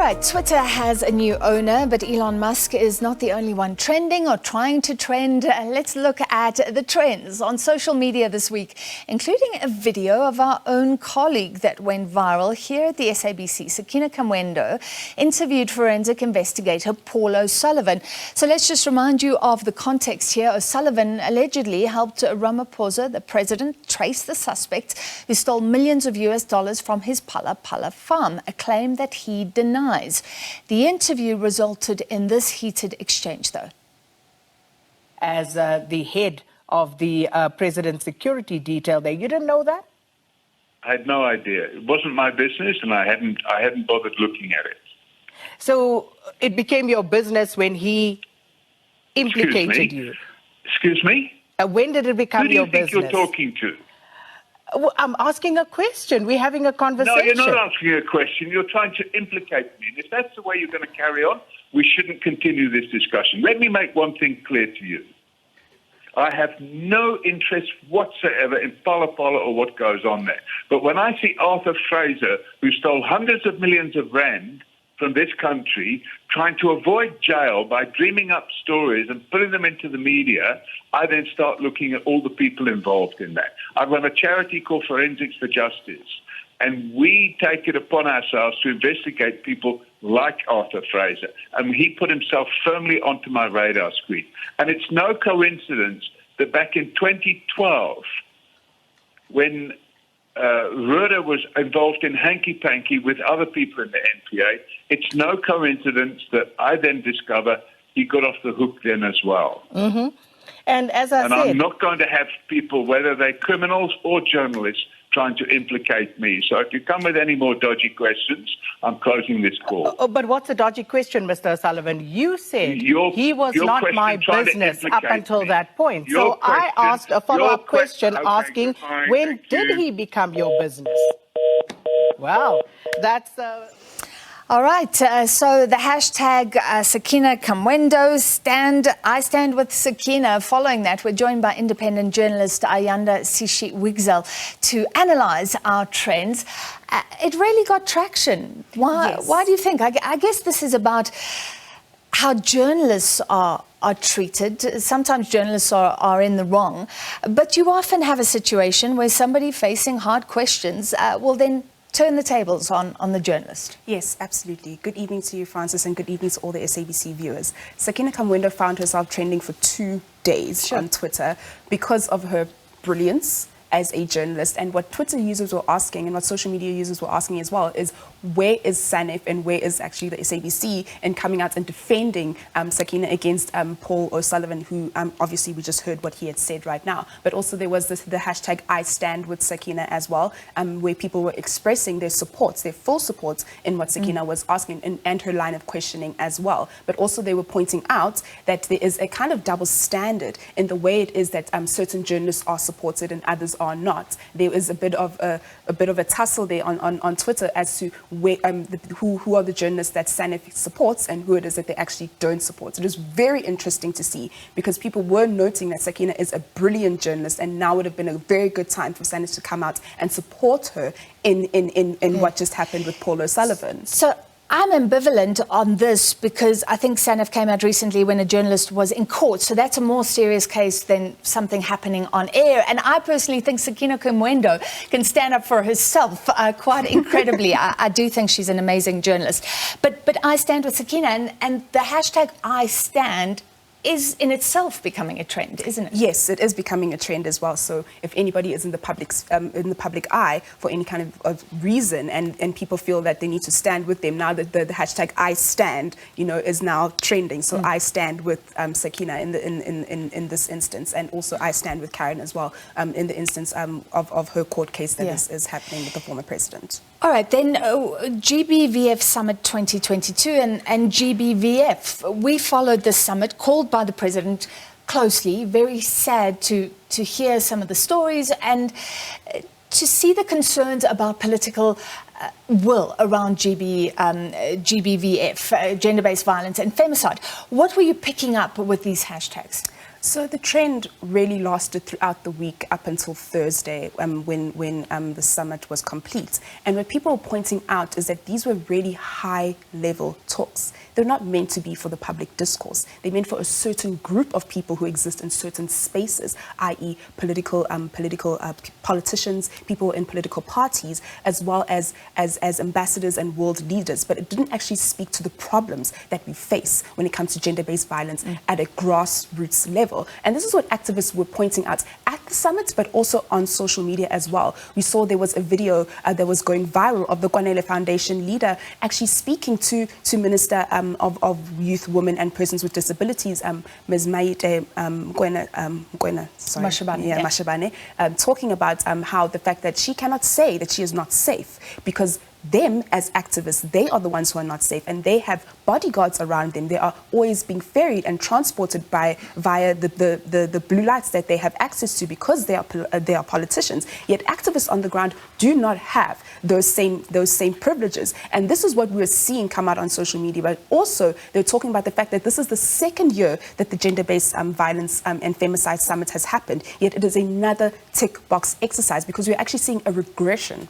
right, Twitter has a new owner, but Elon Musk is not the only one trending or trying to trend. Let's look at the trends on social media this week, including a video of our own colleague that went viral here at the SABC. Sakina interviewed forensic investigator Paulo Sullivan. So let's just remind you of the context here. Sullivan allegedly helped Ramaphosa, the president, trace the suspect who stole millions of US dollars from his Phala Phala farm, a claim that he denies. The interview resulted in this heated exchange, though. As the head of the president's security detail there, you didn't know that? I had no idea. It wasn't my business, and I hadn't bothered looking at it. So it became your business when he implicated you. Excuse me? When did it become your business? Who do you think you're talking to? I'm asking a question. We're having a conversation. No, you're not asking a question. You're trying to implicate me. And if that's the way you're going to carry on, we shouldn't continue this discussion. Let me make one thing clear to you. I have no interest whatsoever in Phala Phala or what goes on there. But when I see Arthur Fraser, who stole hundreds of millions of rand from this country, trying to avoid jail by dreaming up stories and putting them into the media, I then start looking at all the people involved in that. I run a charity called Forensics for Justice, and we take it upon ourselves to investigate people like Arthur Fraser. And he put himself firmly onto my radar screen. And it's no coincidence that back in 2012, when Ruda was involved in hanky-panky with other people in the NPA, it's no coincidence that I then discover he got off the hook then as well. Mm-hmm. And as I said, I'm not going to have people, whether they're criminals or journalists, trying to implicate me. So if you come with any more dodgy questions, I'm closing this call. But what's a dodgy question, Mr. Sullivan? You said he was not my business up until that point. So I asked a follow-up question asking, when did he become your business? Wow, that's... All right, so the hashtag Sakina Kamwendo I stand with Sakina. Following that, we're joined by independent journalist Ayanda Sishi Wigzell to analyze our trends. It really got traction. Why? Yes. Why do you think? I guess this is about how journalists are treated. Sometimes journalists are in the wrong, but you often have a situation where somebody facing hard questions will then turn the tables on the journalist. Yes, absolutely. Good evening to you, Francis, and good evening to all the SABC viewers. Sakina Kamwendo found herself trending for 2 days on Twitter because of her brilliance as a journalist. And what Twitter users were asking, and what social media users were asking as well, is where is SANEF and where is actually the SABC in coming out and defending Sakina against Paulo Sullivan, who obviously we just heard what he had said right now. But also there was the hashtag I stand with Sakina as well, where people were expressing their supports, their full supports in what Sakina was asking and her line of questioning as well. But also they were pointing out that there is a kind of double standard in the way it is that certain journalists are supported and others are not. There is a bit of a tussle there on Twitter as to where, who are the journalists that SANEF supports and who it is that they actually don't support. So it is very interesting to see, because people were noting that Sakina is a brilliant journalist, and now would have been a very good time for SANEF to come out and support her in what just happened with Paulo Sullivan. So I'm ambivalent on this because I think SANEF came out recently when a journalist was in court. So that's a more serious case than something happening on air. And I personally think Sakina Kamwendo can stand up for herself quite incredibly. I do think she's an amazing journalist. But I stand with Sakina, and the hashtag I stand is in itself becoming a trend, isn't it? Yes, it is becoming a trend as well. So if anybody is in the public eye for any kind of reason, and people feel that they need to stand with them, now that the hashtag I stand, is now trending. So I stand with Sakina in this instance, and also I stand with Karen as well in the instance of her court case that is happening with the former president. All right, then GBVF Summit 2022 and GBVF. We followed this summit called by the president closely. Very sad to hear some of the stories and to see the concerns about political will around GBVF, gender-based violence and femicide. What were you picking up with these hashtags? So the trend really lasted throughout the week up until Thursday when the summit was complete. And what people were pointing out is that these were really high-level talks. They're not meant to be for the public discourse. They're meant for a certain group of people who exist in certain spaces, i.e. politicians, people in political parties, as well as ambassadors and world leaders. But it didn't actually speak to the problems that we face when it comes to gender-based violence at a grassroots level. And this is what activists were pointing out at the summit, but also on social media as well. We saw there was a video that was going viral of the Kwanele Foundation leader actually speaking to Minister of Youth, Women and Persons with Disabilities, Ms. Maite Mashabane, talking about how the fact that she cannot say that she is not safe because them as activists, they are the ones who are not safe, and they have bodyguards around them. They are always being ferried and transported via the blue lights that they have access to because they are politicians. Yet activists on the ground do not have those same privileges. And this is what we're seeing come out on social media. But also, they're talking about the fact that this is the second year that the Gender-Based Violence and Femicide Summit has happened. Yet it is another tick box exercise because we're actually seeing a regression.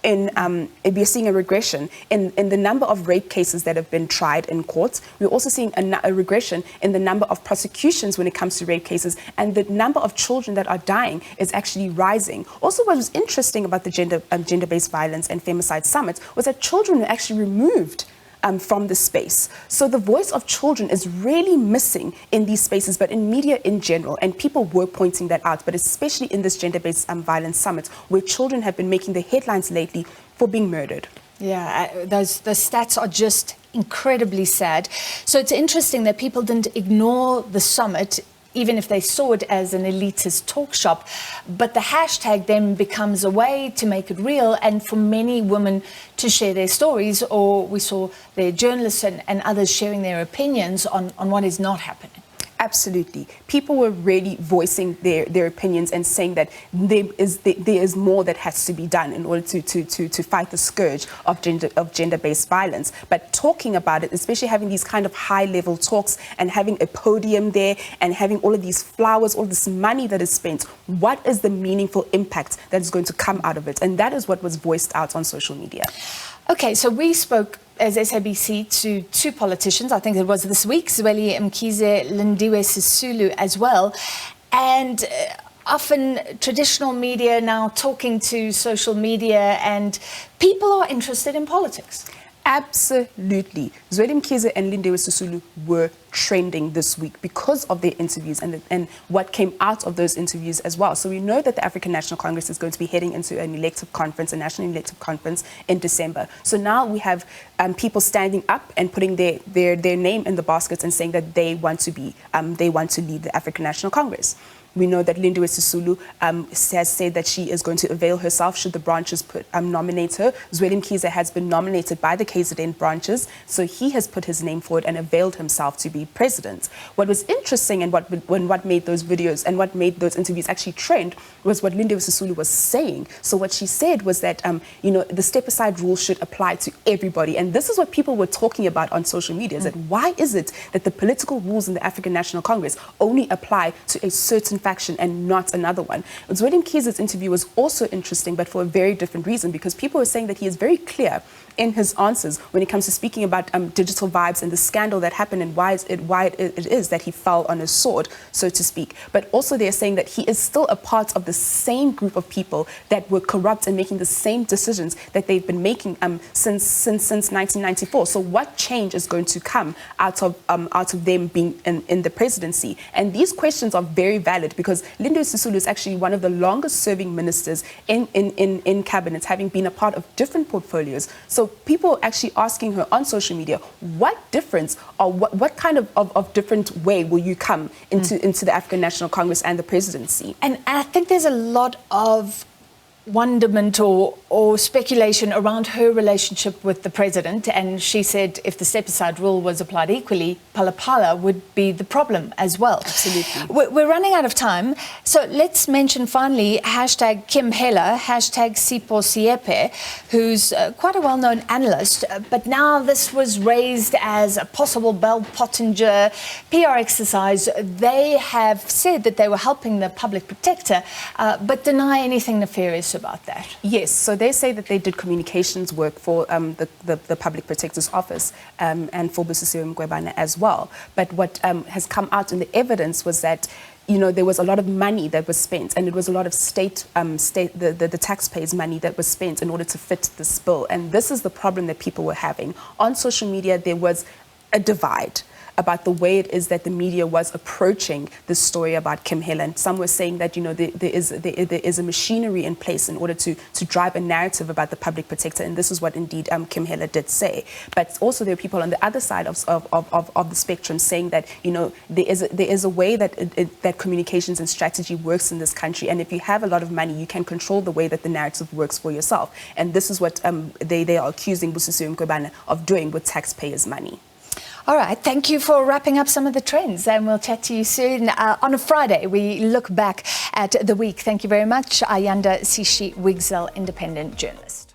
We're seeing a regression in the number of rape cases that have been tried in courts. We're also seeing a regression in the number of prosecutions when it comes to rape cases, and the number of children that are dying is actually rising. Also, what was interesting about the Gender-Based Violence and Femicide Summit was that children were actually removed from the space. So the voice of children is really missing in these spaces, but in media in general, and people were pointing that out, but especially in this Gender-Based Violence Summit, where children have been making the headlines lately for being murdered. Yeah, the stats are just incredibly sad. So it's interesting that people didn't ignore the summit, even if they saw it as an elitist talk shop. But the hashtag then becomes a way to make it real and for many women to share their stories, or we saw their journalists and others sharing their opinions on what is not happening. Absolutely. People were really voicing their opinions and saying that there is more that has to be done in order to fight the scourge of gender-based violence. But talking about it, especially having these kind of high-level talks and having a podium there and having all of these flowers, all this money that is spent, what is the meaningful impact that is going to come out of it? And that is what was voiced out on social media. Okay, so we spoke as SABC to two politicians, I think it was this week, Zweli Mkhize, Lindiwe Sisulu as well. And often traditional media now talking to social media, and people are interested in politics. Absolutely. Zweli Mkhize and Lindiwe Sisulu were trending this week because of their interviews and what came out of those interviews as well. So we know that the African National Congress is going to be heading into an elective conference, a national elective conference in December. So now we have people standing up and putting their name in the baskets and saying that they want to lead the African National Congress. We know that Lindiwe Sisulu has said that she is going to avail herself should the branches nominate her. Zweli Mkhize has been nominated by the KZN branches, so he has put his name forward and availed himself to be president. What was interesting and what made those videos and what made those interviews actually trend was what Lindiwe Sisulu was saying. So what she said was that the step-aside rule should apply to everybody, and this is what people were talking about on social media. Is that why is it that the political rules in the African National Congress only apply to a certain faction and not another one? Zweli Mkhize's interview was also interesting, but for a very different reason, because people were saying that he is very clear in his answers when it comes to speaking about digital vibes and the scandal that happened and why it is that he fell on his sword, so to speak. But also they're saying that he is still a part of the same group of people that were corrupt and making the same decisions that they've been making since 1994. So what change is going to come out of them being in the presidency? And these questions are very valid because Lindiwe Sisulu is actually one of the longest serving ministers in cabinet, having been a part of different portfolios. So people are actually asking her on social media, what difference or what kind of different way will you come into the African National Congress and the presidency? And I think there's a lot of wonderment or speculation around her relationship with the president, and she said if the step-aside rule was applied equally, Phala would be the problem as well. Absolutely. We're running out of time, so let's mention finally hashtag Kim Heller, hashtag Sipho Siepe, who's quite a well-known analyst, but now this was raised as a possible Bell Pottinger PR exercise. They have said that they were helping the public protector, but deny anything nefarious about that. Yes, so they say that they did communications work for the Public Protector's Office and for Busisiwe Mqwebane as well. But what has come out in the evidence was that, you know, there was a lot of money that was spent, and it was a lot of the taxpayers' money that was spent in order to fit this bill. And this is the problem that people were having. On social media, there was a divide about the way it is that the media was approaching this story about Kim Heller. And some were saying that, you know, there is a machinery in place in order to drive a narrative about the public protector, and this is what indeed Kim Heller did say. But also there are people on the other side of the spectrum saying that, you know, there is a way that that communications and strategy works in this country, and if you have a lot of money, you can control the way that the narrative works for yourself. And this is what they are accusing Busisiwe Mqwebane of doing with taxpayers' money. All right, thank you for wrapping up some of the trends, and we'll chat to you soon. On a Friday, we look back at the week. Thank you very much, Ayanda Sishi Wigzell, independent journalist.